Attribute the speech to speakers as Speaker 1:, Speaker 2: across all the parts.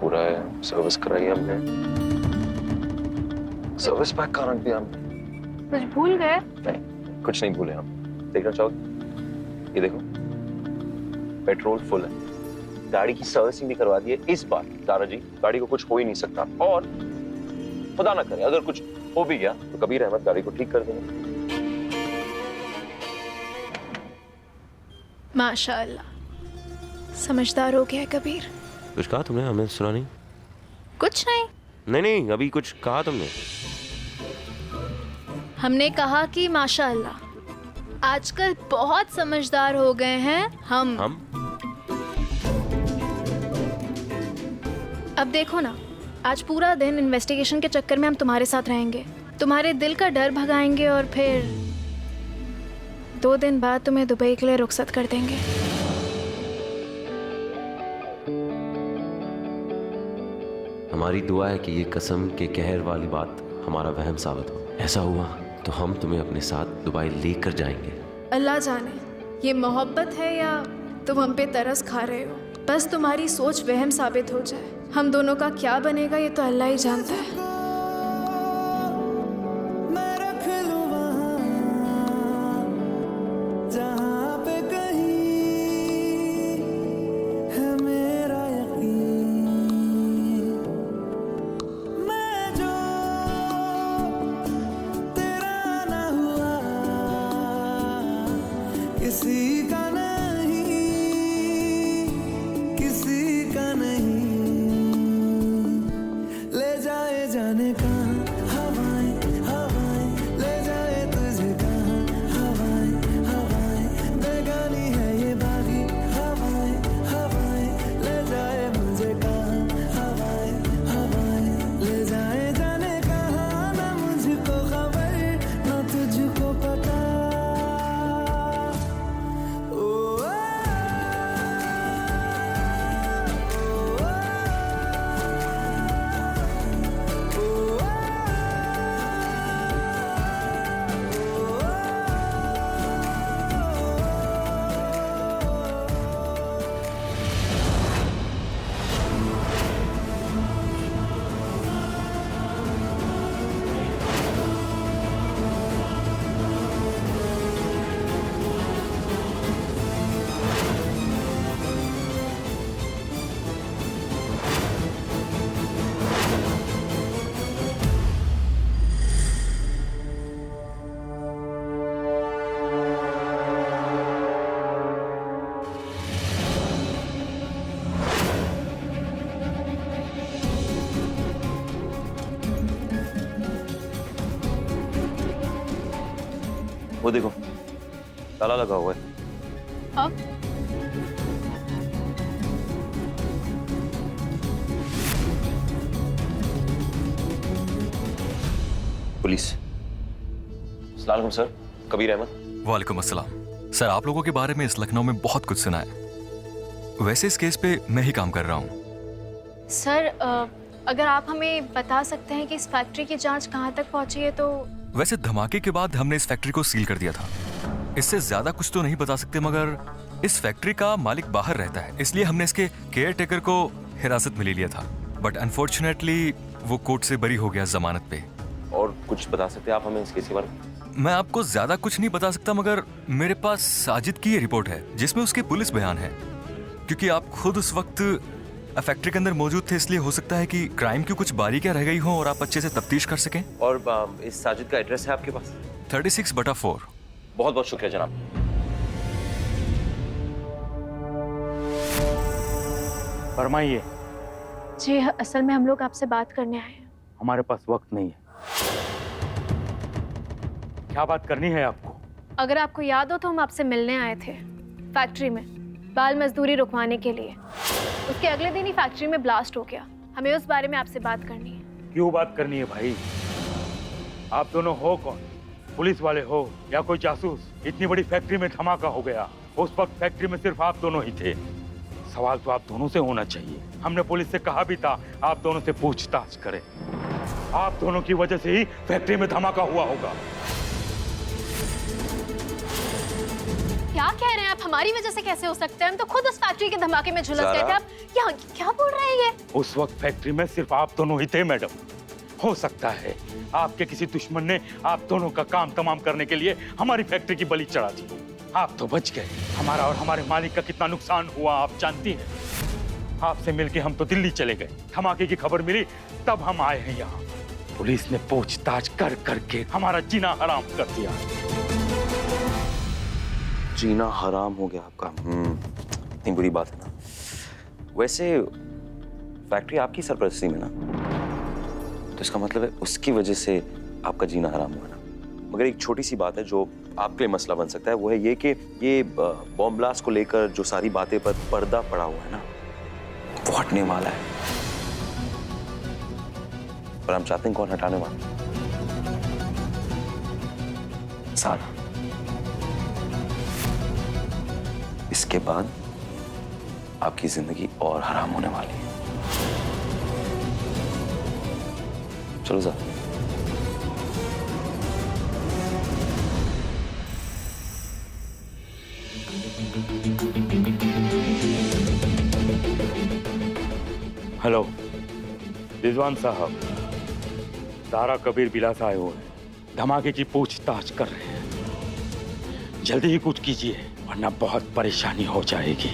Speaker 1: पूरा है, सर्विस कराई हमने, सर्विस पैक करा दिया हमने।
Speaker 2: कुछ भूल गए?
Speaker 1: नहीं, कुछ नहीं भूले हम। देखना चाहोगे? ये देखो, पेट्रोल फुल है, गाड़ी की सर्विसिंग भी करवा दी है। इस बार दारा जी गाड़ी को कुछ हो ही नहीं सकता, और खुदा ना करे अगर कुछ हो भी गया तो कबीर अहमद गाड़ी को ठीक कर देंगे।
Speaker 2: माशाअल्लाह, समझदार हो गया है कबीर।
Speaker 1: कुछ कहा तुमने? हमें सुना नहीं।
Speaker 2: कुछ नहीं।
Speaker 1: नहीं, अभी कुछ कहा तुमने?
Speaker 2: हमने कहा कि माशाअल्लाह आजकल बहुत समझदार हो गए हैं हम। अब देखो ना, आज पूरा दिन इन्वेस्टिगेशन के चक्कर में हम तुम्हारे साथ रहेंगे, तुम्हारे दिल का डर भगाएंगे, और फिर 2 दिन बाद तुम्हें दुबई के लिए रुखसत कर देंगे।
Speaker 1: हमारी दुआ है कि ये कसम के कहर वाली बात हमारा वहम साबित हो। ऐसा हुआ तो हम तुम्हें अपने साथ दुबई लेकर जाएंगे।
Speaker 2: अल्लाह जाने ये मोहब्बत है या तुम हम पे तरस खा रहे हो। बस तुम्हारी सोच वहम साबित हो जाए। हम दोनों का क्या बनेगा ये तो अल्लाह ही जानता है।
Speaker 1: वो देखो, ताला लगा हुआ है।
Speaker 2: अब
Speaker 1: पुलिस। अस्सलाम वालेकुम सर, कबीर अहमद।
Speaker 3: वालेकुम अस्सलाम। सर, आप लोगों के बारे में इस लखनऊ में बहुत कुछ सुना है। वैसे इस केस पे मैं ही काम कर रहा हूँ।
Speaker 2: सर, अगर आप हमें बता सकते हैं कि इस फैक्ट्री की जांच कहाँ तक पहुंची है तो।
Speaker 3: वैसे धमाके के बाद हमने इस फैक्ट्री को सील कर दिया था। इससे ज्यादा कुछ तो नहीं बता सकते, मगर इस फैक्ट्री का मालिक बाहर रहता है, इसलिए हमने इसके केयर टेकर को हिरासत में ले लिया था। बट अनफॉर्चुनेटली वो कोर्ट से बरी हो गया जमानत पे।
Speaker 1: और कुछ बता सकते हैं आप हमें इस केस के बारे में?
Speaker 3: मैं आपको ज्यादा कुछ नहीं बता सकता, मगर मेरे पास साजिद की ये रिपोर्ट है जिसमें उसके पुलिस बयान है। क्योंकि आप खुद उस वक्त फैक्ट्री के अंदर मौजूद थे, इसलिए हो सकता है कि क्राइम की कुछ बारीकियां रह गई हो और आप अच्छे से तफ्तीश कर सकें।
Speaker 1: और इस साजिद का एड्रेस है आपके पास?
Speaker 3: 36/4।
Speaker 1: बहुत बहुत शुक्रिया जनाब।
Speaker 4: फरमाइए।
Speaker 2: जी, असल में हम लोग आपसे बात करने आए हैं।
Speaker 4: हमारे पास वक्त नहीं है। क्या बात करनी है आपको?
Speaker 2: अगर आपको याद हो तो हम आपसे मिलने आए थे फैक्ट्री में बाल मजदूरी रुकवाने के लिए। उसके अगले दिन ही फैक्ट्री में ब्लास्ट हो गया। हमें उस बारे में आपसे बात करनी है।
Speaker 4: क्यों बात करनी है भाई? आप दोनों हो कौन? पुलिस वाले हो या कोई जासूस? इतनी बड़ी फैक्ट्री में धमाका हो गया, उस वक्त फैक्ट्री में सिर्फ आप दोनों ही थे। सवाल तो आप दोनों से होना चाहिए। हमने पुलिस से कहा भी था आप दोनों से पूछताछ करें। आप दोनों की वजह से ही फैक्ट्री में धमाका हुआ होगा।
Speaker 2: क्या कह रहे हैं आप? हमारी वजह से कैसे हो सकता है? हम तो खुद उस फैक्ट्री के धमाके में झुलस गए थे।
Speaker 1: ज़ारा।
Speaker 2: आप क्या क्या बोल रहे हैं ये?
Speaker 4: उस वक्त फैक्ट्री में सिर्फ आप दोनों ही थे मैडम। हो सकता है आपके किसी दुश्मन ने आप दोनों का काम तमाम करने के लिए हमारी फैक्ट्री की बलि चढ़ा दी। आप तो बच गए। हमारा और हमारे मालिक का कितना नुकसान हुआ आप जानती हैं। आपसे मिलके हम तो दिल्ली चले गए। धमाके की खबर मिली तब हम आए हैं यहाँ। पुलिस ने पूछताछ कर करके हमारा जीना हराम कर दिया।
Speaker 1: जीना हराम हो गया आपका। इतनी बुरी बात है ना। वैसे फैक्ट्री आपकी सरपरस्ती में ना, तो इसका मतलब है उसकी वजह से आपका जीना हराम हुआ ना। मगर एक छोटी सी बात है जो आपके लिए मसला बन सकता है, वो है ये कि ये बॉम्ब ब्लास्ट को लेकर जो सारी बातें पर पर्दा पड़ा हुआ है ना, वो हटने वाला है। पर हम चाहते हैं कौन हटाने वाला? सारा। इसके बाद आपकी जिंदगी और हराम होने वाली है। चलो जा।
Speaker 4: हेलो रिजवान साहब, ज़ारा कबीर बिलास आए हुए हैं। धमाके की पूछताछ कर रहे हैं। जल्दी ही कुछ कीजिए वरना बहुत परेशानी हो जाएगी।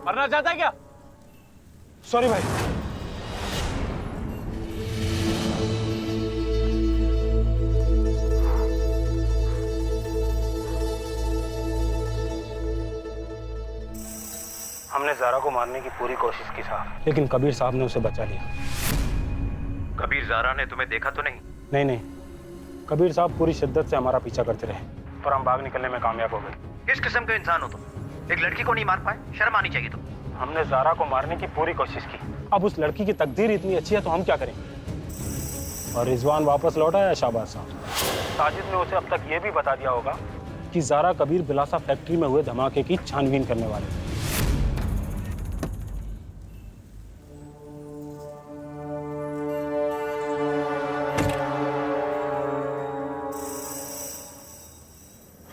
Speaker 5: मरना चाहता है क्या?
Speaker 6: सॉरी भाई। हमने ज़ारा को मारने की पूरी कोशिश की साहब, लेकिन कबीर साहब ने उसे बचा लिया।
Speaker 5: कबीर ज़ारा ने तुम्हें देखा तो नहीं?
Speaker 6: नहीं नहीं, कबीर साहब पूरी शिद्दत से हमारा पीछा करते रहे, पर हम भाग निकलने में कामयाब हो गए।
Speaker 5: किस किस्म के इंसान हो तुम? एक लड़की को नहीं मार पाए, शर्म आनी चाहिए। तो
Speaker 6: हमने ज़ारा को मारने की पूरी कोशिश की। अब उस लड़की की तकदीर इतनी अच्छी है तो हम क्या करें? और रिजवान वापस लौटा है शाहबाज साहब। साजिद ने उसे अब तक ये भी बता दिया होगा कि ज़ारा कबीर बिलासा फैक्ट्री में हुए धमाके की छानबीन करने वाले हैं।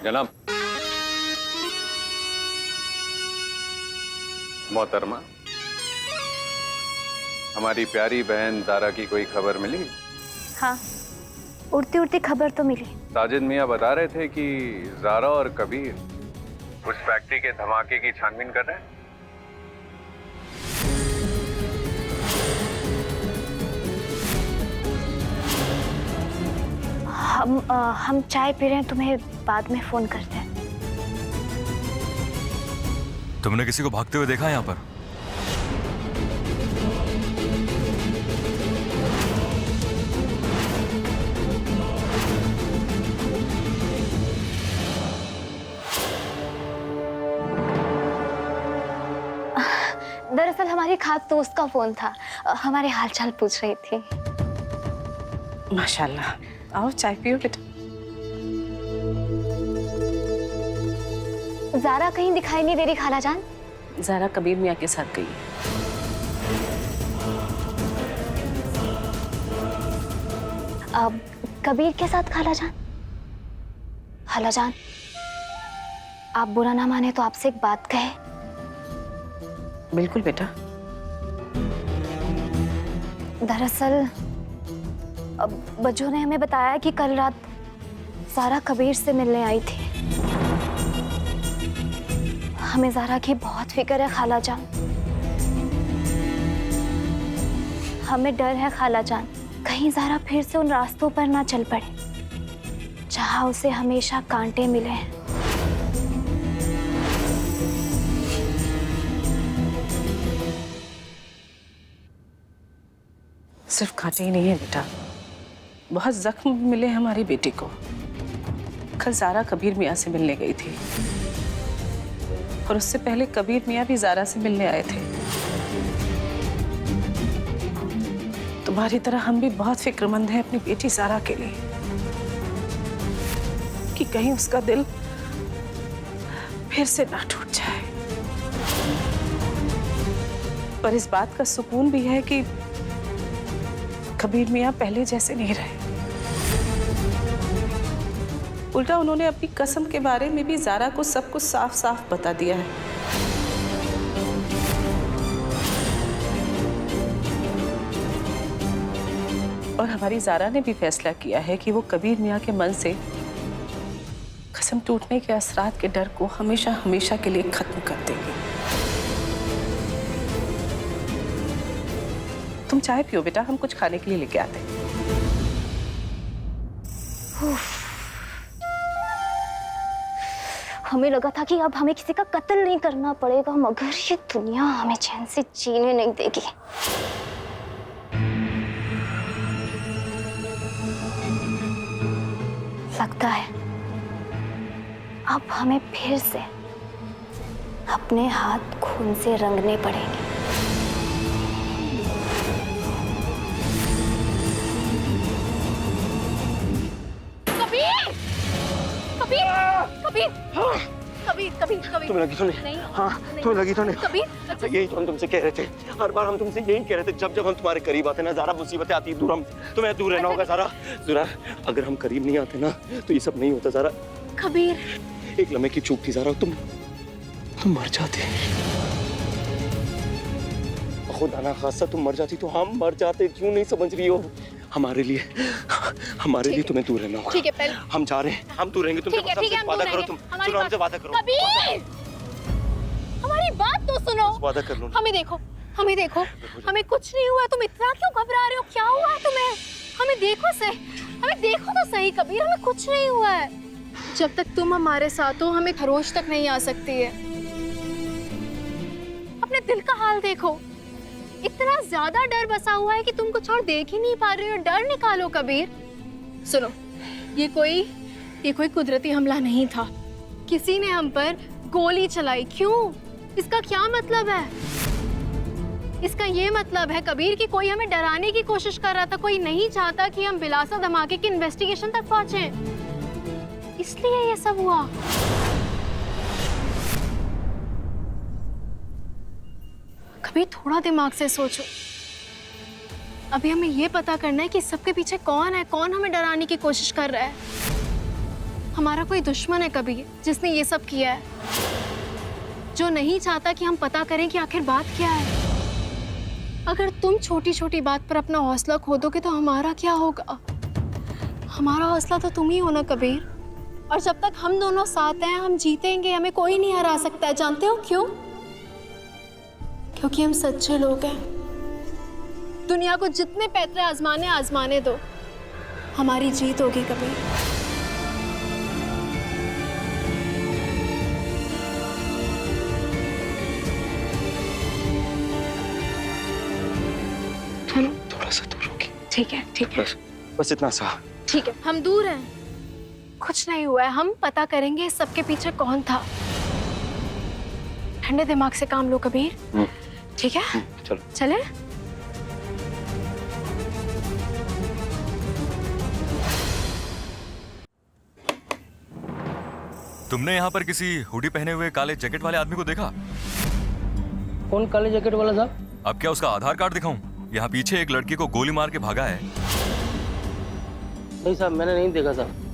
Speaker 7: जनाब, मोहतरमा, हमारी प्यारी बहन ज़ारा की कोई खबर मिली?
Speaker 8: हाँ, उड़ती उड़ती खबर तो मिली।
Speaker 7: साजिद मियाँ बता रहे थे कि ज़ारा और कबीर उस फैक्ट्री के धमाके की छानबीन कर रहे हैं।
Speaker 8: हम चाय पी रहे हैं, तुम्हें बाद में फोन करते हैं।
Speaker 3: तुमने किसी को भागते हुए देखा यहाँ पर?
Speaker 8: दरअसल हमारी खास दोस्त का फोन था, हमारे हालचाल पूछ रही थी।
Speaker 9: माशाल्लाह, आओ चाय पियो बेटा।
Speaker 8: ज़ारा कहीं दिखाई नहीं दे रही खाला जान।
Speaker 9: ज़ारा कबीर मियाँ के साथ गई।
Speaker 8: अब कबीर के साथ खाला जान? खाला जान, आप बुरा ना माने तो आपसे एक बात कहे।
Speaker 9: बिल्कुल बेटा।
Speaker 8: दरअसल बच्चों ने हमें बताया कि कल रात ज़ारा कबीर से मिलने आई थी। हमें ज़ारा की बहुत फिक्र है खाला जान। हमें डर है खाला जान, कहीं ज़ारा फिर से उन रास्तों पर ना चल पड़े जहां उसे हमेशा कांटे मिले हैं।
Speaker 9: सिर्फ कांटे ही नहीं है बेटा, बहुत जख्म मिले हमारी बेटी को। कल ज़ारा कबीर मियाँ से मिलने गई थी और उससे पहले कबीर मियाँ भी ज़ारा से मिलने आए थे। तुम्हारी तरह हम भी बहुत फिक्रमंद हैं अपनी बेटी ज़ारा के लिए कि कहीं उसका दिल फिर से ना टूट जाए। पर इस बात का सुकून भी है कि कबीर मियाँ पहले जैसे नहीं रहे। उल्टा उन्होंने अपनी कसम के बारे में भी ज़ारा को सब कुछ साफ साफ बता दिया है। और हमारी ज़ारा ने भी फैसला किया है कि वो कबीर मियाँ के मन से कसम टूटने के असरात के डर को हमेशा हमेशा के लिए खत्म कर देंगे। तुम चाय पियो बेटा, हम कुछ खाने के लिए लेके आते हैं।
Speaker 8: हमें लगा था कि अब हमें किसी का कत्ल नहीं करना पड़ेगा, मगर ये दुनिया हमें चैन से जीने नहीं देगी। लगता है अब हमें फिर से अपने हाथ खून से रंगने पड़ेंगे।
Speaker 2: कबीर, कबीर, कबीर, कबीर।
Speaker 1: तुम्हें लगी तो नहीं? हाँ, तुम्हें लगी तो नहीं?
Speaker 2: कबीर,
Speaker 1: यही तो हम तुमसे कह रहे थे, हर बार हम तुमसे यही कह रहे थे, जब जब हम तुम्हारे करीब आते ना ज़ारा मुसीबतें आती दूर, हम तुम्हें दूर रहना होगा ज़ारा। ज़ारा, अगर हम करीब नहीं आते ना तो ये सब नहीं होता ज़ारा।
Speaker 2: कबीर,
Speaker 1: एक लम्हे की चूक थी ज़ारा, तुम मर जाते। खुदा ना खासा तुम मर जाती तो हम मर जाते। क्यों नहीं समझ रही हो? हमारे लिए तुम्हें दूर रहना होगा।
Speaker 2: ठीक है, पहले
Speaker 1: हम जा रहे हैं, हम दूर रहेंगे। तुम वादा करो, तुम सुनो, हमसे वादा करो।
Speaker 2: कबीर, हमारी बात तो सुनो।
Speaker 1: वादा कर लो।
Speaker 2: हमें देखो, हमें कुछ नहीं हुआ। तुम इतना क्यों घबरा रहे हो? क्या हुआ है तुम्हें? हमें देखो तो सही कबीर, हमें कुछ नहीं हुआ है। जब तक तुम हमारे साथ हो हमें खरोश तक नहीं आ सकती है। अपने दिल का हाल देखो, इतना ज्यादा डर बसा हुआ है कि तुम कुछ और देख ही नहीं पा रहे हो। डर निकालो कबीर। सुनो, ये कोई कुदरती हमला नहीं था। किसी ने हम पर गोली चलाई, क्यों? इसका क्या मतलब है? इसका ये मतलब है कबीर कि कोई हमें डराने की कोशिश कर रहा था, कोई नहीं चाहता कि हम बिलासा धमाके की इन्वेस्टिगेशन तक पहुंचे, इसलिए ये सब हुआ। कबीर थोड़ा दिमाग से सोचो। अभी हमें ये पता करना है कि सबके पीछे कौन है, कौन हमें डराने की कोशिश कर रहा है। हमारा कोई दुश्मन है कबीर जिसने ये सब किया है, जो नहीं चाहता कि हम पता करें कि आखिर बात क्या है। अगर तुम छोटी छोटी बात पर अपना हौसला खो दोगे तो हमारा क्या होगा? हमारा हौसला तो तुम ही हो ना कबीर। और जब तक हम दोनों साथ हैं हम जीतेंगे, हमें कोई नहीं हरा सकता है। जानते हो क्यों? क्योंकि हम सच्चे लोग हैं। दुनिया को जितने पैतरे आजमाने दो, हमारी जीत होगी कबीर।
Speaker 1: थोड़ा सा दूर होगी।
Speaker 2: ठीक है, ठीक है,
Speaker 1: बस इतना सा।
Speaker 2: ठीक है, हम दूर हैं, कुछ नहीं हुआ है। हम पता करेंगे सबके पीछे कौन था। ठंडे दिमाग से काम लो कबीर, ठीक है?
Speaker 1: चलो
Speaker 2: चले।
Speaker 3: तुमने यहाँ पर किसी हुडी पहने हुए काले जैकेट वाले आदमी को देखा?
Speaker 10: कौन काले जैकेट वाला साहब?
Speaker 3: अब क्या उसका आधार कार्ड दिखाऊं? यहाँ पीछे एक लड़की को गोली मार के भागा है।
Speaker 10: नहीं साहब, मैंने नहीं देखा साहब।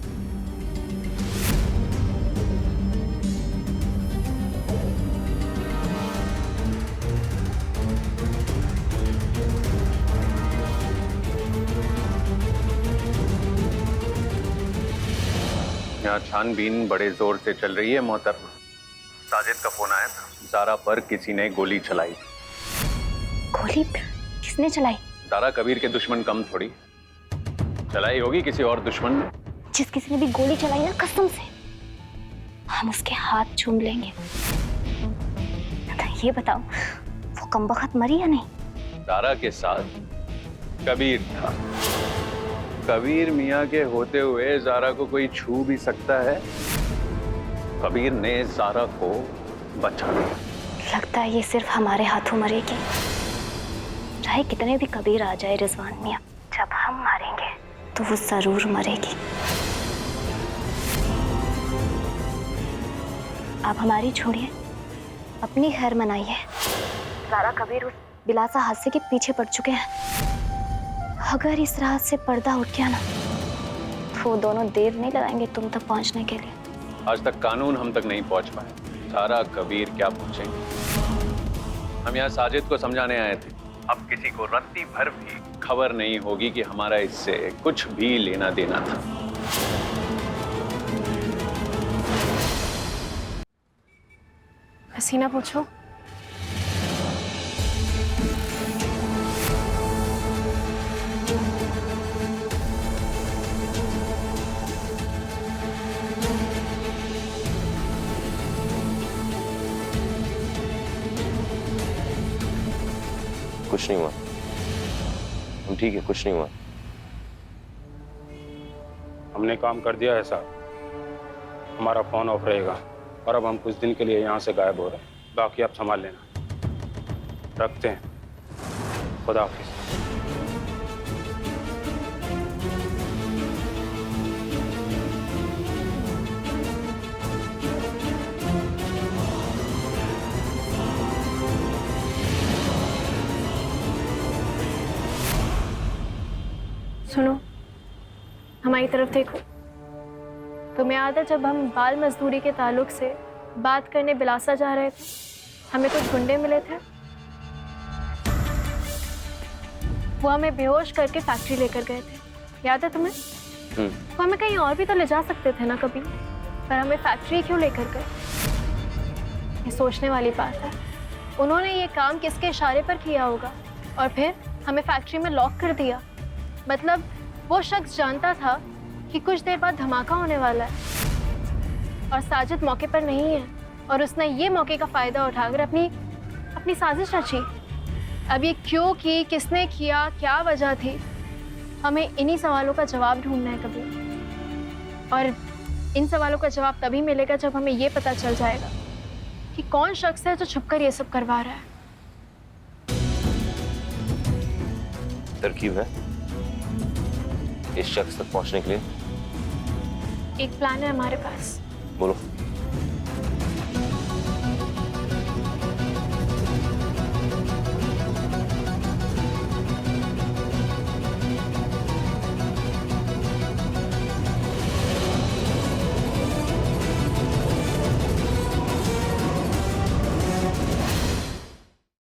Speaker 7: यहाँ छानबीन बड़े जोर से चल रही है मोहतरमा। साजिद का फोन आया था, जारा पर किसी ने गोली चलाई।
Speaker 8: गोली किसने चलाई?
Speaker 7: जारा कबीर के दुश्मन कम थोड़ी, चलाई होगी किसी और दुश्मन ने।
Speaker 8: जिस किसी ने भी गोली चलाई ना, कसम से हम उसके हाथ चूम लेंगे। तो ये बताओ, वो कमबख्त मरी या नहीं?
Speaker 7: जारा के साथ कबीर था। कबीर मियाँ के होते हुए जारा को कोई छू भी सकता है? कबीर ने जारा को बचा लिया।
Speaker 8: लगता है ये सिर्फ हमारे हाथों मरेगी। चाहे कितने भी कबीर आ जाए रिजवान मियाँ, जब हम मारेंगे तो वो जरूर मरेगी। आप हमारी छोड़िए, अपनी खैर मनाइए। जारा कबीर उस बिलासा हादसे के पीछे पड़ चुके हैं। अगर इस रात से पर्दा उठ गया ना, तो वो दोनों देर नहीं लगाएंगे तुम तक पहुंचने के लिए।
Speaker 7: आज तक कानून हम तक नहीं पहुंच पाए, जारा कबीर क्या पहुंचेंगे? हम यहाँ साजिद को समझाने आए थे। अब किसी को रत्ती भर भी खबर नहीं होगी कि हमारा इससे कुछ भी लेना देना था।
Speaker 2: हसीना पूछो।
Speaker 1: कुछ नहीं हुआ, हम ठीक है, कुछ नहीं हुआ।
Speaker 6: हमने काम कर दिया है साहब, हमारा फोन ऑफ रहेगा और अब हम कुछ दिन के लिए यहाँ से गायब हो रहे हैं। बाकी आप संभाल लेना। रखते हैं, खुदा हाफिज।
Speaker 2: सुनो, हमारी तरफ देखो। तुम्हें याद है जब हम बाल मजदूरी के ताल्लुक से बात करने बिलासा जा रहे थे, हमें कुछ गुंडे मिले थे। वो हमें बेहोश करके फैक्ट्री लेकर गए थे, याद है तुम्हें? वो हमें कहीं और भी तो ले जा सकते थे ना कभी, पर हमें फैक्ट्री क्यों लेकर गए? ये सोचने वाली बात है। उन्होंने ये काम किसके इशारे पर किया होगा और फिर हमें फैक्ट्री में लॉक कर दिया। मतलब वो शख्स जानता था कि कुछ देर बाद धमाका होने वाला है और साजिद मौके पर नहीं है और उसने ये मौके का फ़ायदा उठाकर अपनी साजिश रची। अब ये क्यों की, किसने किया, क्या वजह थी, हमें इन्हीं सवालों का जवाब ढूंढना है कभी। और इन सवालों का जवाब तभी मिलेगा जब हमें ये पता चल जाएगा कि कौन शख्स है जो छुपकर ये सब करवा रहा है।
Speaker 1: तरकीब है इस शख्स तक पहुंचने के लिए?
Speaker 2: एक प्लान है हमारे पास।
Speaker 1: बोलो।